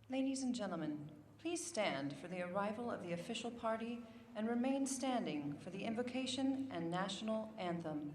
Ladies and gentlemen, please stand for the arrival of the official party and remain standing for the invocation and national anthem.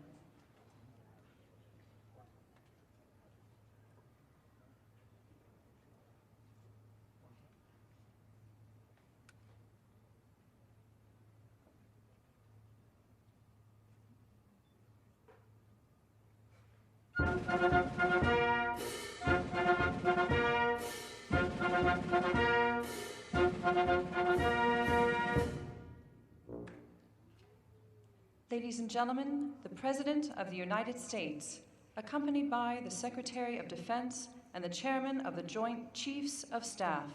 Ladies and gentlemen, the President of the United States, accompanied by the Secretary of Defense and the Chairman of the Joint Chiefs of Staff.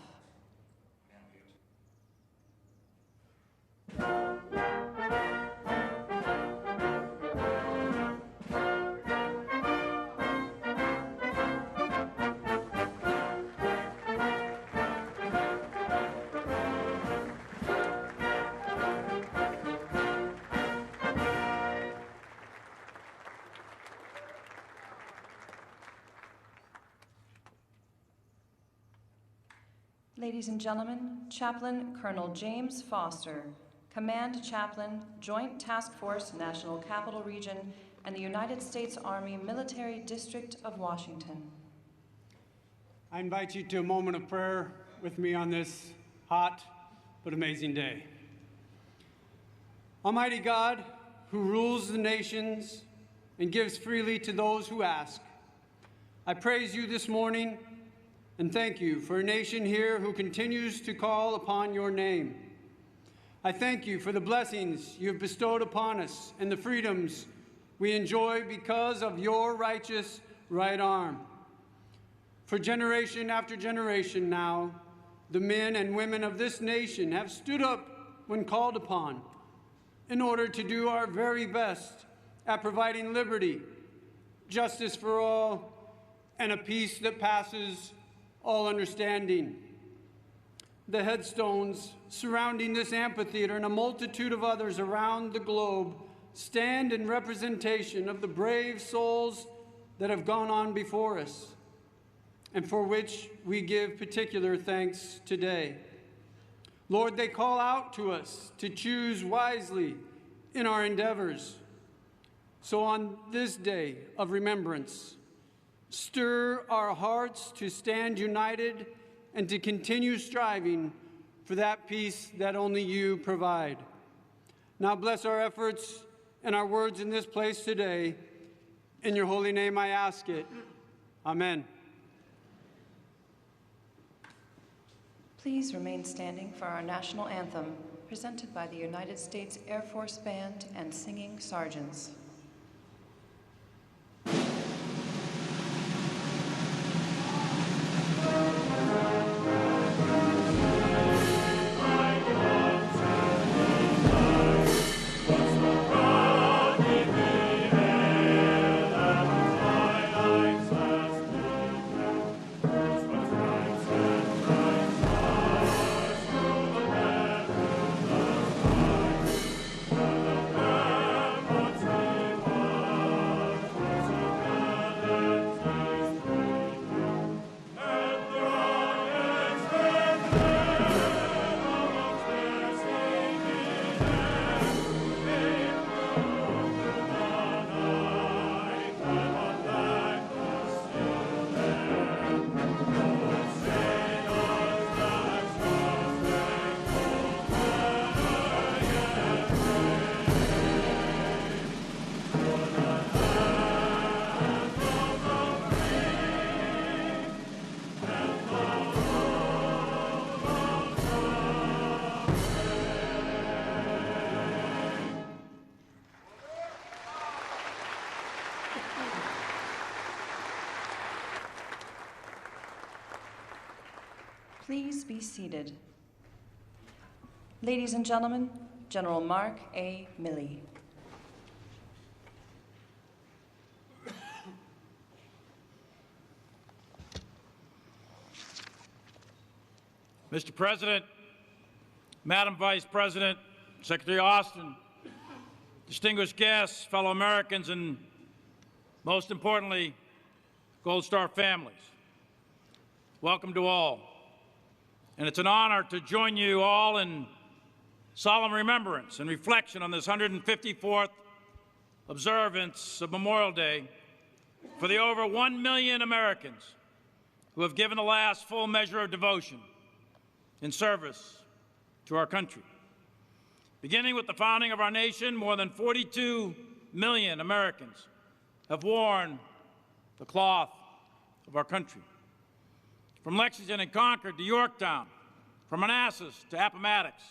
Ladies and gentlemen, Chaplain Colonel James Foster, Command Chaplain, Joint Task Force, National Capital Region, and the United States Army Military District of Washington. I invite you to a moment of prayer with me on this hot but amazing day. Almighty God, who rules the nations and gives freely to those who ask, I praise you this morning and thank you for a nation here who continues to call upon your name. I thank you for the blessings you have bestowed upon us and the freedoms we enjoy because of your righteous right arm. For generation after generation now, the men and women of this nation have stood up when called upon in order to do our very best at providing liberty, justice for all, and a peace that passes all understanding. The headstones surrounding this amphitheater and a multitude of others around the globe stand in representation of the brave souls that have gone on before us, and for which we give particular thanks today. Lord, they call out to us to choose wisely in our endeavors. So on this day of remembrance, stir our hearts to stand united and to continue striving for that peace that only you provide. Now bless our efforts and our words in this place today. In your holy name I ask it. Amen. Please remain standing for our national anthem, presented by the United States Air Force Band and Singing Sergeants. Please be seated. Ladies and gentlemen, General Mark A. Milley. Mr. President, Madam Vice President, Secretary Austin, distinguished guests, fellow Americans, and most importantly, Gold Star families, welcome to all. And it's an honor to join you all in solemn remembrance and reflection on this 154th observance of Memorial Day for the over 1 million Americans who have given the last full measure of devotion in service to our country. Beginning with the founding of our nation, more than 42 million Americans have worn the cloth of our country. From Lexington and Concord to Yorktown, from Manassas to Appomattox,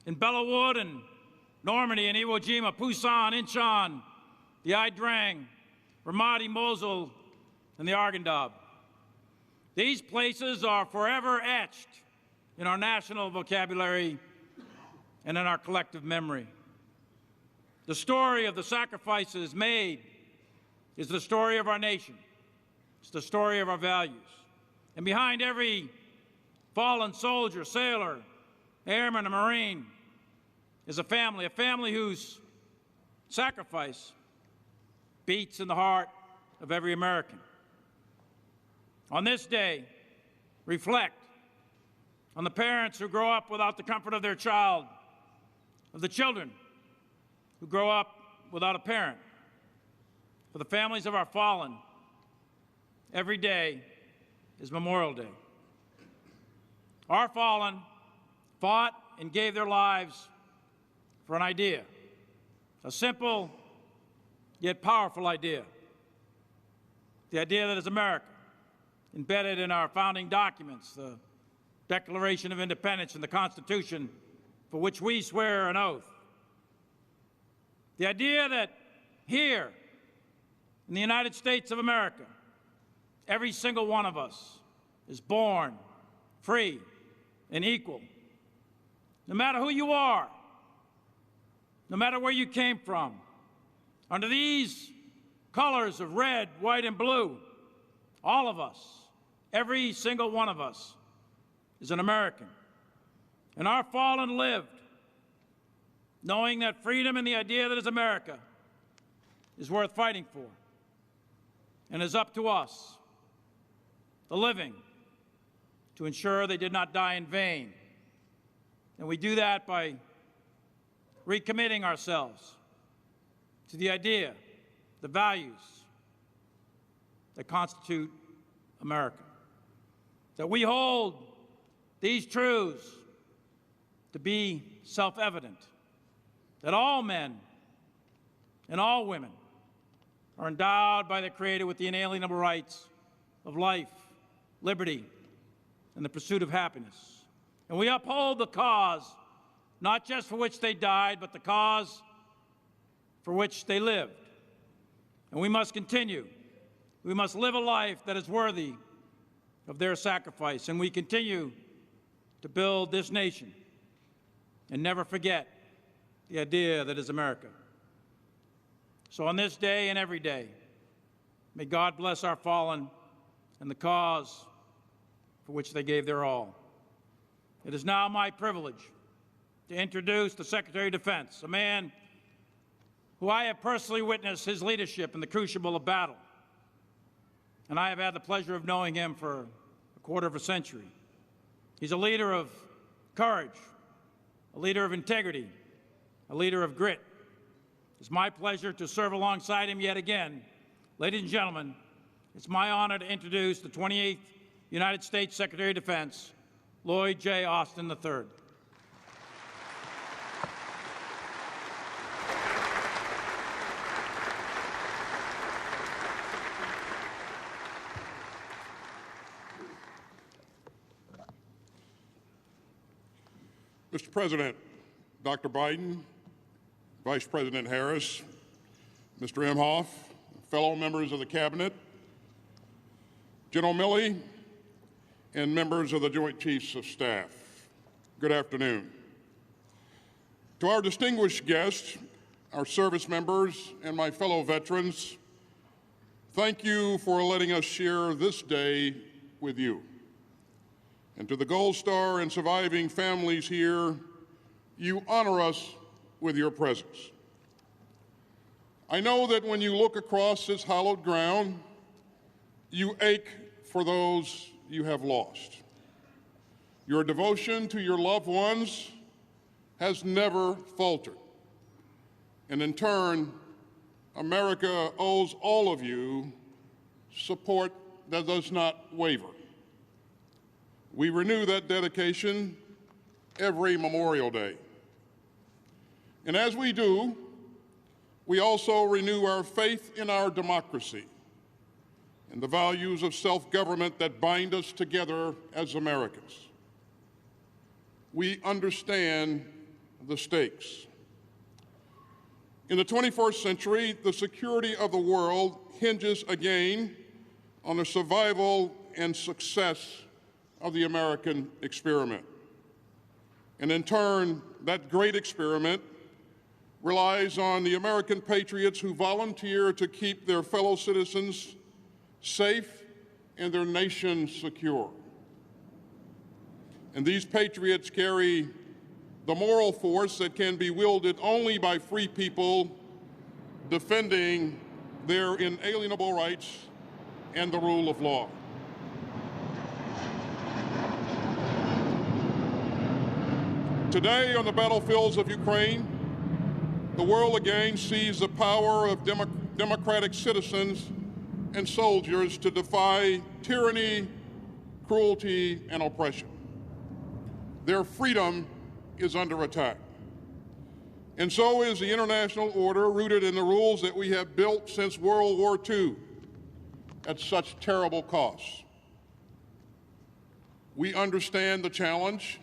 in Bellawood and Normandy and Iwo Jima, Pusan, Incheon, the Ia Drang, Ramadi, Mosul, and the Arghandab. These places are forever etched in our national vocabulary and in our collective memory. The story of the sacrifices made is the story of our nation. It's the story of our values. And behind every fallen soldier, sailor, airman, and Marine is a family whose sacrifice beats in the heart of every American. On this day, reflect on the parents who grow up without the comfort of their child, of the children who grow up without a parent, for the families of our fallen. Every day is Memorial Day. Our fallen fought and gave their lives for an idea, a simple yet powerful idea, the idea that is America, embedded in our founding documents, the Declaration of Independence and the Constitution, for which we swear an oath. The idea that here in the United States of America, every single one of us is born free and equal. No matter who you are, no matter where you came from, under these colors of red, white, and blue, all of us, every single one of us, is an American. And our fallen lived knowing that freedom and the idea that is America is worth fighting for, and is up to us, the living, to ensure they did not die in vain. And we do that by recommitting ourselves to the idea, the values that constitute America. That we hold these truths to be self-evident, that all men and all women are endowed by the Creator with the inalienable rights of life, liberty, and the pursuit of happiness. And we uphold the cause, not just for which they died, but the cause for which they lived. And we must continue. We must live a life that is worthy of their sacrifice. And we continue to build this nation and never forget the idea that is America. So on this day and every day, may God bless our fallen and the cause for which they gave their all. It is now my privilege to introduce the Secretary of Defense, a man who I have personally witnessed his leadership in the crucible of battle. And I have had the pleasure of knowing him for a quarter of a century. He's a leader of courage, a leader of integrity, a leader of grit. It's my pleasure to serve alongside him yet again. Ladies and gentlemen, it's my honor to introduce the 28th United States Secretary of Defense, Lloyd J. Austin III. Mr. President, Dr. Biden, Vice President Harris, Mr. Imhoff, fellow members of the Cabinet, General Milley, and members of the Joint Chiefs of Staff, good afternoon. To our distinguished guests, our service members, and my fellow veterans, thank you for letting us share this day with you. And to the Gold Star and surviving families here, you honor us with your presence. I know that when you look across this hallowed ground, you ache for those you have lost. Your devotion to your loved ones has never faltered. And in turn, America owes all of you support that does not waver. We renew that dedication every Memorial Day. And as we do, we also renew our faith in our democracy and the values of self-government that bind us together as Americans. We understand the stakes. In the 21st century, the security of the world hinges again on the survival and success of the American experiment. And in turn, that great experiment relies on the American patriots who volunteer to keep their fellow citizens safe and their nation secure. And these patriots carry the moral force that can be wielded only by free people defending their inalienable rights and the rule of law. Today, on the battlefields of Ukraine, the world again sees the power of democratic citizens and soldiers to defy tyranny, cruelty, and oppression. Their freedom is under attack. And so is the international order rooted in the rules that we have built since World War II at such terrible costs. We understand the challenge,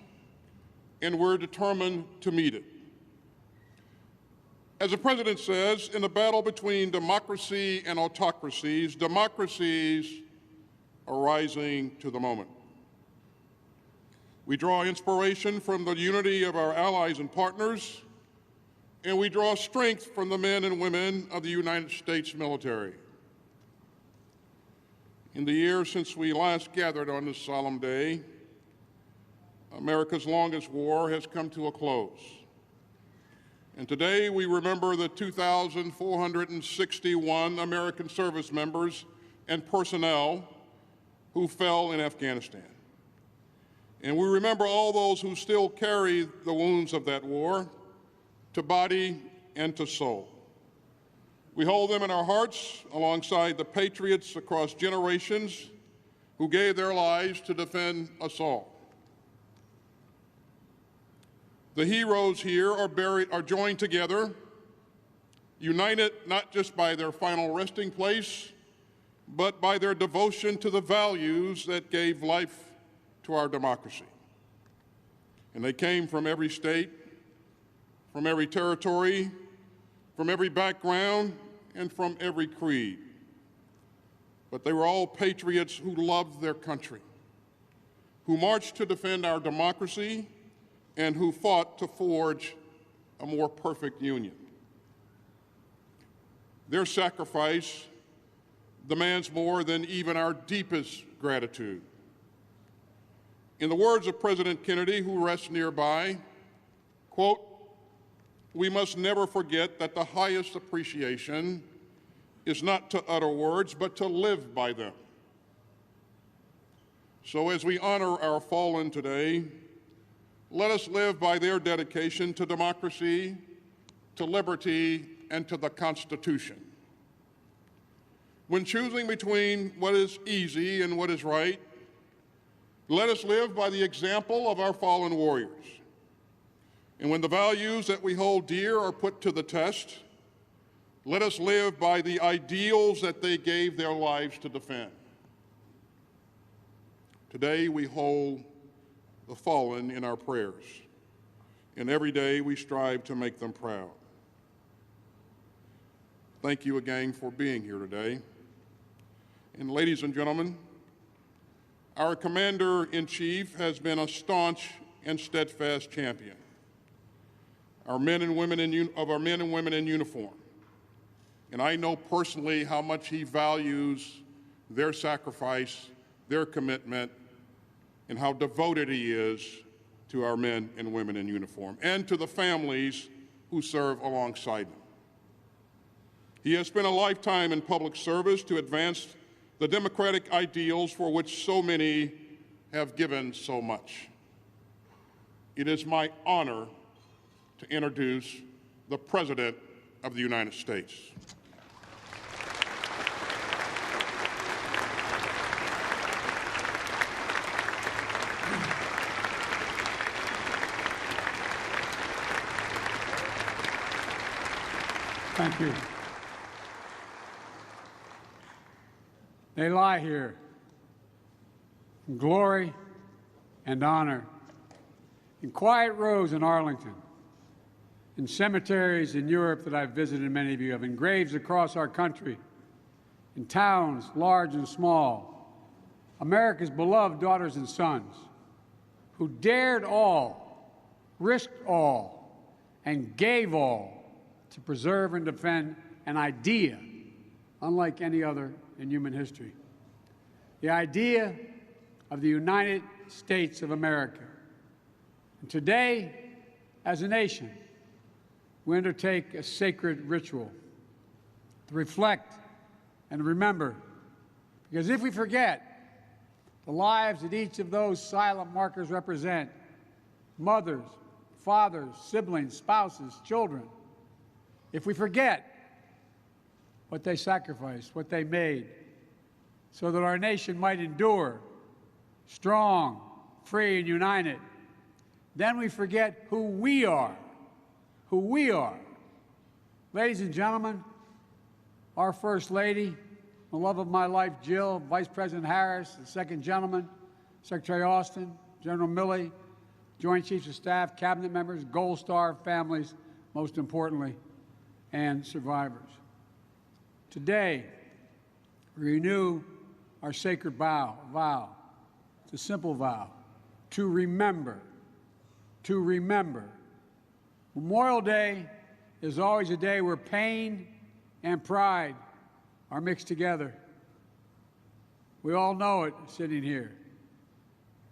and we're determined to meet it. As the President says, in the battle between democracy and autocracies, democracies are rising to the moment. We draw inspiration from the unity of our allies and partners, and we draw strength from the men and women of the United States military. In the year since we last gathered on this solemn day, America's longest war has come to a close. And today we remember the 2,461 American service members and personnel who fell in Afghanistan. And we remember all those who still carry the wounds of that war, to body and to soul. We hold them in our hearts alongside the patriots across generations who gave their lives to defend us all. The heroes here are joined together, united not just by their final resting place, but by their devotion to the values that gave life to our democracy. And they came from every state, from every territory, from every background, and from every creed. But they were all patriots who loved their country, who marched to defend our democracy, and who fought to forge a more perfect union. Their sacrifice demands more than even our deepest gratitude. In the words of President Kennedy, who rests nearby, quote, "We must never forget that the highest appreciation is not to utter words, but to live by them." So as we honor our fallen today, let us live by their dedication to democracy, to liberty, and to the Constitution. When choosing between what is easy and what is right, let us live by the example of our fallen warriors. And when the values that we hold dear are put to the test, let us live by the ideals that they gave their lives to defend. Today we hold the fallen in our prayers, and every day we strive to make them proud. Thank you again for being here today. And ladies and gentlemen, our Commander-in-Chief has been a staunch and steadfast champion of our men and women in uniform. And I know personally how much he values their sacrifice, their commitment, and how devoted he is to our men and women in uniform and to the families who serve alongside them. He has spent a lifetime in public service to advance the democratic ideals for which so many have given so much. it is my honor to introduce the President of the United States. Thank you. They lie here in glory and honor, in quiet rows in Arlington, in cemeteries in Europe that I've visited, many of you have, in graves across our country, in towns large and small, America's beloved daughters and sons who dared all, risked all, and gave all to preserve and defend an idea unlike any other in human history. The idea of the United States of America. And today, as a nation, we undertake a sacred ritual to reflect and remember, because if we forget the lives that each of those silent markers represent, mothers, fathers, siblings, spouses, children, if we forget what they sacrificed, what they made, so that our nation might endure, strong, free, and united, then we forget who we are. Who we are. Ladies and gentlemen, our First Lady, the love of my life, Jill, Vice President Harris, the Second Gentleman, Secretary Austin, General Milley, Joint Chiefs of Staff, Cabinet members, Gold Star families, most importantly, and survivors. Today, we renew our sacred vow. It's a simple vow, to remember, to remember. Memorial Day is always a day where pain and pride are mixed together. We all know it sitting here.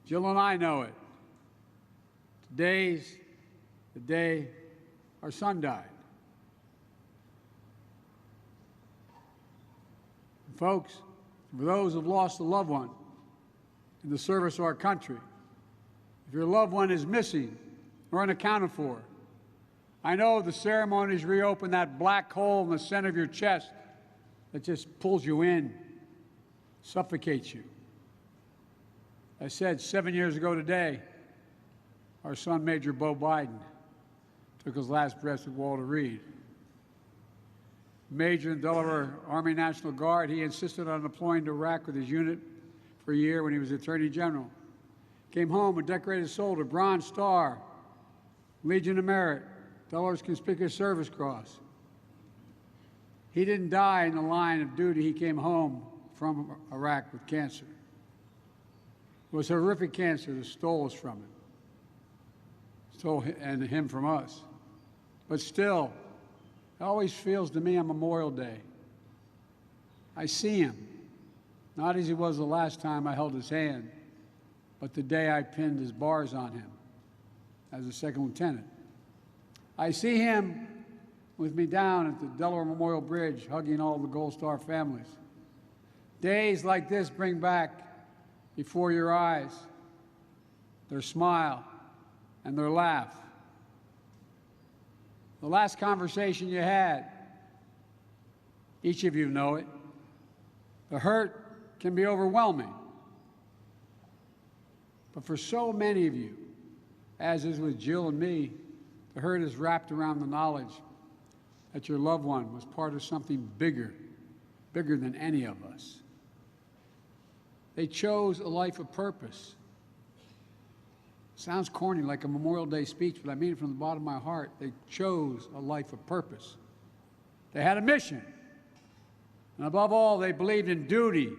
Jill and I know it. Today's the day our son died. And folks, for those who have lost a loved one in the service of our country, if your loved one is missing or unaccounted for, I know the ceremonies reopen that black hole in the center of your chest that just pulls you in, suffocates you. I said 7 years ago today, our son, Major Bo Biden, took his last breath at Walter Reed. Major in the Delaware Army National Guard, he insisted on deploying to Iraq with his unit for a year when he was Attorney General. Came home a decorated soldier, Bronze Star, Legion of Merit, Delaware's Conspicuous Service Cross. He didn't die in the line of duty. He came home from Iraq with cancer. It was horrific cancer that stole us from him, and him from us. But still, it always feels to me on Memorial Day, I see him, not as he was the last time I held his hand, but the day I pinned his bars on him as a second lieutenant. I see him with me down at the Delaware Memorial Bridge, hugging all the Gold Star families. Days like this bring back before your eyes their smile and their laugh. The last conversation you had, each of you know it, the hurt can be overwhelming. But for so many of you, as is with Jill and me, the hurt is wrapped around the knowledge that your loved one was part of something bigger than any of us. They chose a life of purpose. Sounds corny, like a Memorial Day speech, but I mean it from the bottom of my heart. They chose a life of purpose. They had a mission. And above all, they believed in duty.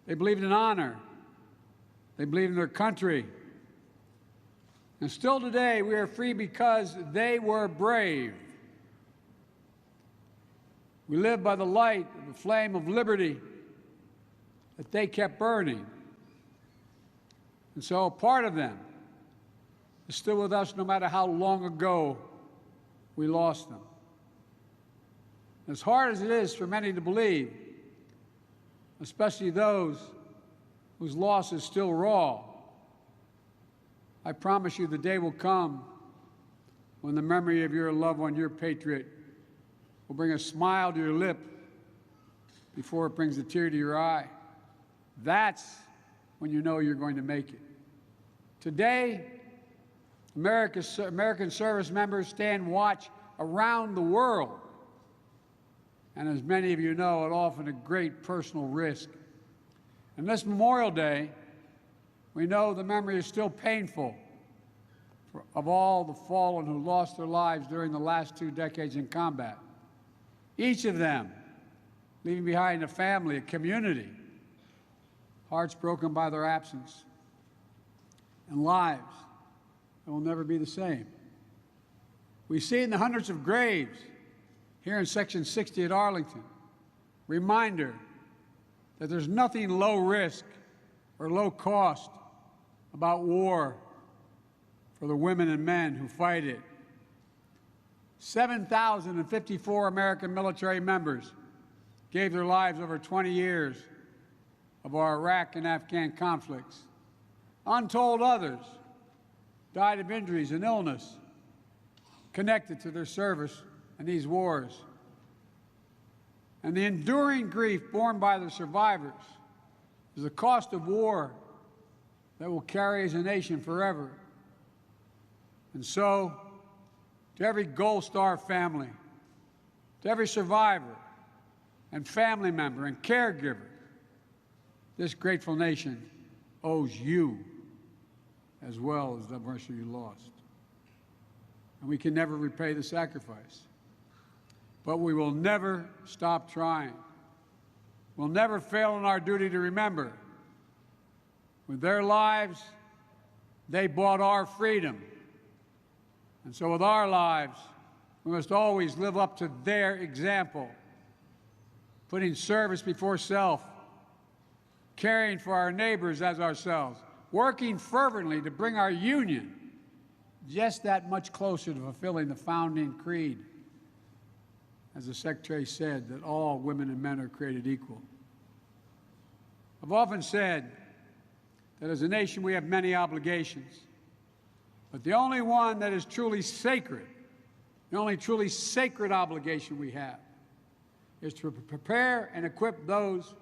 They believed in honor. They believed in their country. And still today, we are free because they were brave. We live by the light of the flame of liberty that they kept burning. And so part of them is still with us no matter how long ago we lost them. As hard as it is for many to believe, especially those whose loss is still raw, I promise you the day will come when the memory of your loved one, your patriot, will bring a smile to your lip before it brings a tear to your eye. That's when you know you're going to make it. Today, American service members stand watch around the world. And as many of you know, at often at great personal risk. And this Memorial Day, we know the memory is still painful of all the fallen who lost their lives during the last 2 decades in combat. Each of them leaving behind a family, a community, hearts broken by their absence, and lives that will never be the same. We see in the hundreds of graves here in Section 60 at Arlington, reminder that there's nothing low risk or low cost about war for the women and men who fight it. 7,054 American military members gave their lives over 20 years of our Iraq and Afghan conflicts. Untold others died of injuries and illness connected to their service in these wars. And the enduring grief borne by the survivors is the cost of war that will carry as a nation forever. And so, to every Gold Star family, to every survivor and family member and caregiver, this grateful nation owes you as well as the mercy you lost. And we can never repay the sacrifice. But we will never stop trying. We'll never fail in our duty to remember. With their lives, they bought our freedom. And so with our lives, we must always live up to their example, putting service before self, caring for our neighbors as ourselves, working fervently to bring our union just that much closer to fulfilling the founding creed. As the Secretary said, that all women and men are created equal. I've often said that as a nation we have many obligations, but the only one that is truly sacred, the only truly sacred obligation we have, is to prepare and equip those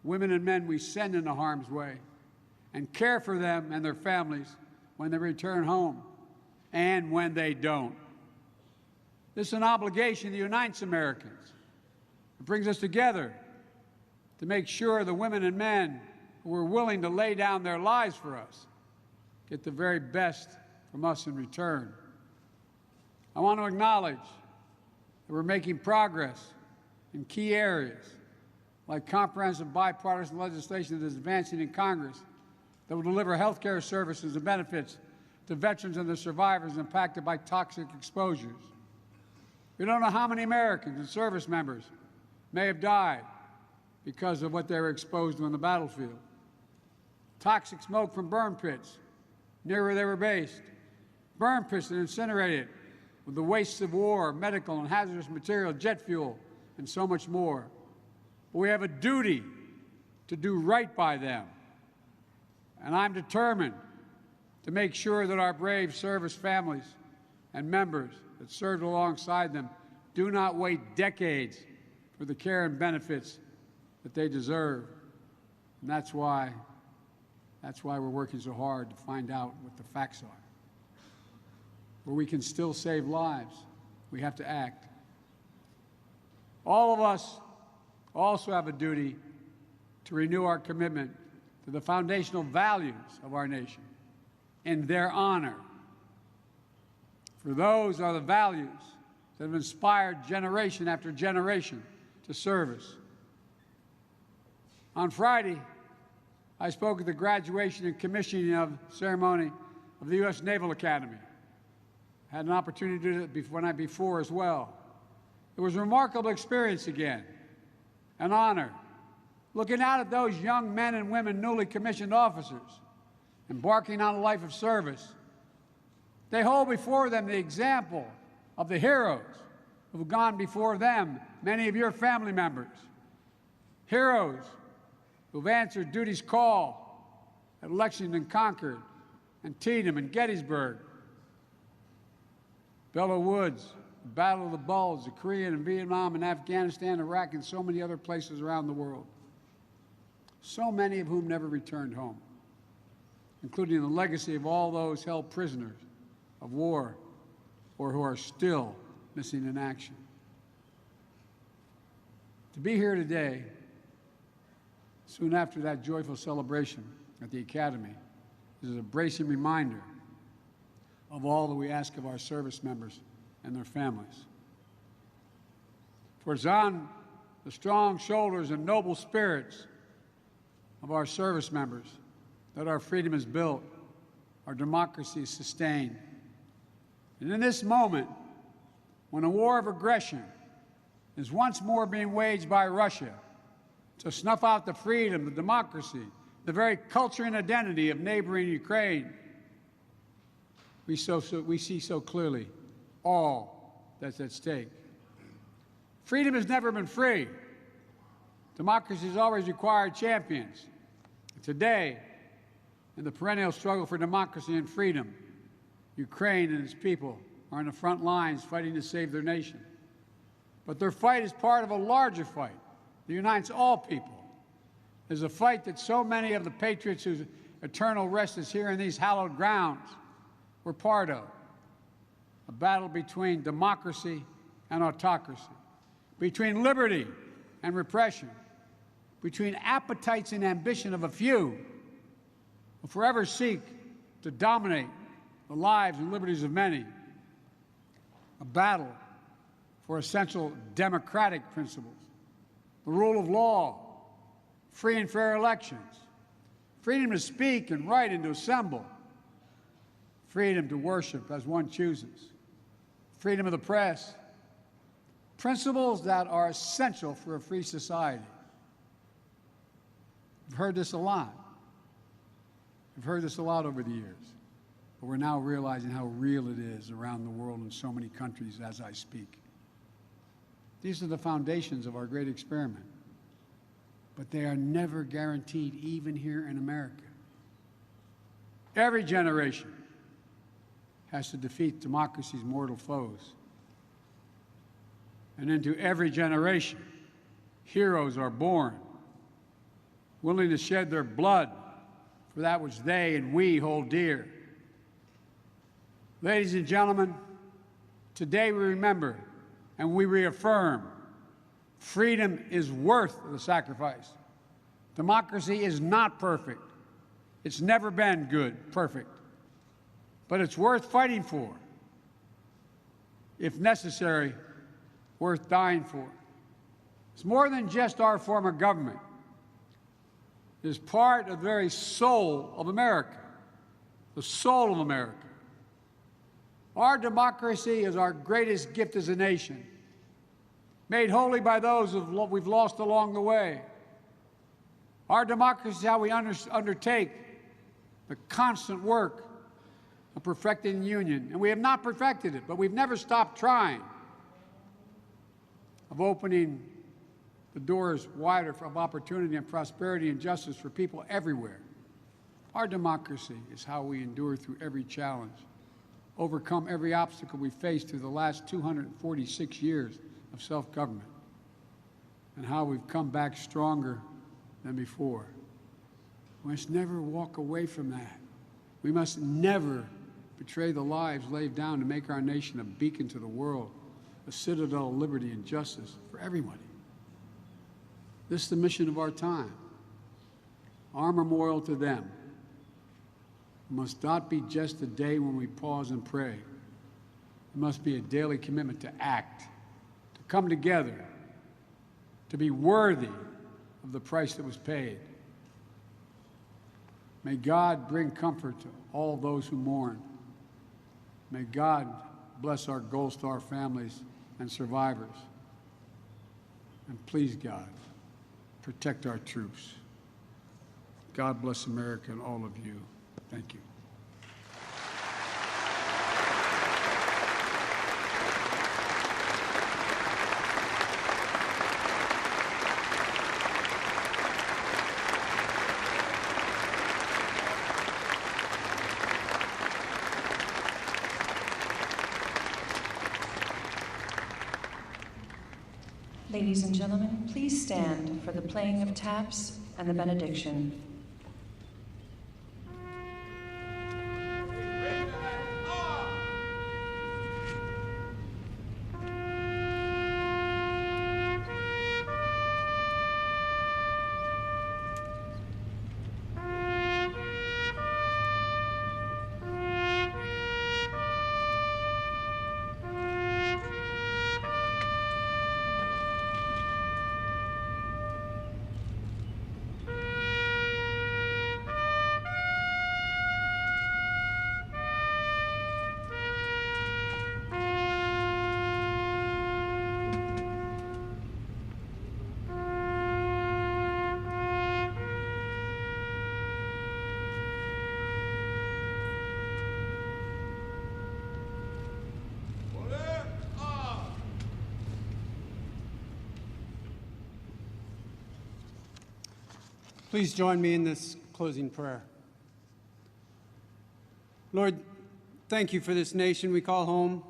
women and men we send into harm's way and care for them and their families when they return home and when they don't. This is an obligation that unites Americans. It brings us together to make sure the women and men who are willing to lay down their lives for us get the very best from us in return. I want to acknowledge that we're making progress in key areas like comprehensive bipartisan legislation that is advancing in Congress that will deliver health care services and benefits to veterans and their survivors impacted by toxic exposures. We don't know how many Americans and service members may have died because of what they were exposed to on the battlefield. Toxic smoke from burn pits near where they were based, burn pits that incinerated with the wastes of war, medical and hazardous material, jet fuel, and so much more. But we have a duty to do right by them. And I'm determined to make sure that our brave service families and members that served alongside them do not wait decades for the care and benefits that they deserve. And that's why we're working so hard to find out what the facts are. Where we can still save lives, we have to act. All of us also have a duty to renew our commitment to the foundational values of our nation in their honor. For those are the values that have inspired generation after generation to service. On Friday, I spoke at the graduation and commissioning ceremony of the U.S. Naval Academy. I had an opportunity to do it the night before as well. It was a remarkable experience again, an honor. Looking out at those young men and women, newly commissioned officers, embarking on a life of service, they hold before them the example of the heroes who have gone before them, many of your family members, heroes who have answered duty's call at Lexington, Concord, Antietam and Gettysburg, Belleau Woods, the Battle of the Bulge, the Korean and Vietnam and Afghanistan, Iraq, and so many other places around the world, so many of whom never returned home, including the legacy of all those held prisoners of war or who are still missing in action. To be here today, soon after that joyful celebration at the Academy, is a bracing reminder of all that we ask of our service members and their families. For it's on the strong shoulders and noble spirits of our service members that our freedom is built, our democracy is sustained. And in this moment, when a war of aggression is once more being waged by Russia to snuff out the freedom, the democracy, the very culture and identity of neighboring Ukraine, we see so clearly all that's at stake. Freedom has never been free. Democracy has always required champions. Today, in the perennial struggle for democracy and freedom, Ukraine and its people are on the front lines fighting to save their nation. But their fight is part of a larger fight that unites all people. There's a fight that so many of the patriots whose eternal rest is here in these hallowed grounds were part of. A battle between democracy and autocracy, between liberty and repression, between appetites and ambition of a few who forever seek to dominate the lives and liberties of many. A battle for essential democratic principles, the rule of law, free and fair elections, freedom to speak and write and to assemble, freedom to worship as one chooses, freedom of the press, principles that are essential for a free society. We've heard this a lot. We've heard this a lot over the years, but we're now realizing how real it is around the world in so many countries as I speak. These are the foundations of our great experiment, but they are never guaranteed, even here in America. Every generation has to defeat democracy's mortal foes. And into every generation, heroes are born, willing to shed their blood for that which they and we hold dear. Ladies and gentlemen, today we remember and we reaffirm freedom is worth the sacrifice. Democracy is not perfect. It's never been good, perfect. But it's worth fighting for. If necessary, worth dying for. It's more than just our form of government. It is part of the very soul of America, the soul of America. Our democracy is our greatest gift as a nation, made holy by those we've lost along the way. Our democracy is how we undertake the constant work of perfecting the union. And we have not perfected it, but we've never stopped trying, of opening the doors wider of opportunity and prosperity and justice for people everywhere. Our democracy is how we endure through every challenge, overcome every obstacle we faced through the last 246 years of self-government, and how we've come back stronger than before. We must never walk away from that. We must never betray the lives laid down to make our nation a beacon to the world, a citadel of liberty and justice for everybody. This is the mission of our time. Our memorial to them must not be just a day when we pause and pray. It must be a daily commitment to act, to come together, to be worthy of the price that was paid. May God bring comfort to all those who mourn. May God bless our Gold Star families and survivors. And please, God, protect our troops. God bless America and all of you. Thank you. Ladies and gentlemen, please stand for the playing of taps and the benediction. Please join me in this closing prayer. Lord, thank you for this nation we call home.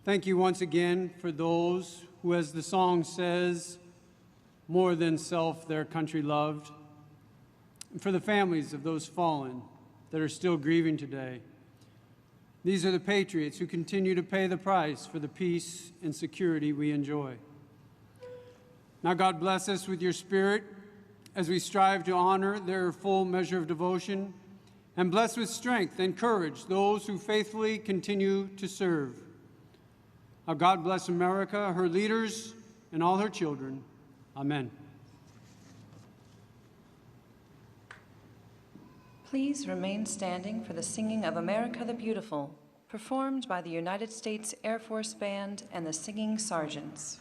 Thank you once again for those who, as the song says, more than self their country loved, and for the families of those fallen that are still grieving today. These are the patriots who continue to pay the price for the peace and security we enjoy. Now, God, bless us with your Spirit as we strive to honor their full measure of devotion, and bless with strength and courage those who faithfully continue to serve. Now, God bless America, her leaders, and all her children. Amen. Please remain standing for the singing of America the Beautiful, performed by the United States Air Force Band and the Singing Sergeants.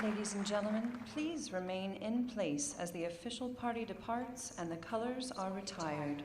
Ladies and gentlemen, please remain in place as the official party departs and the colors are retired.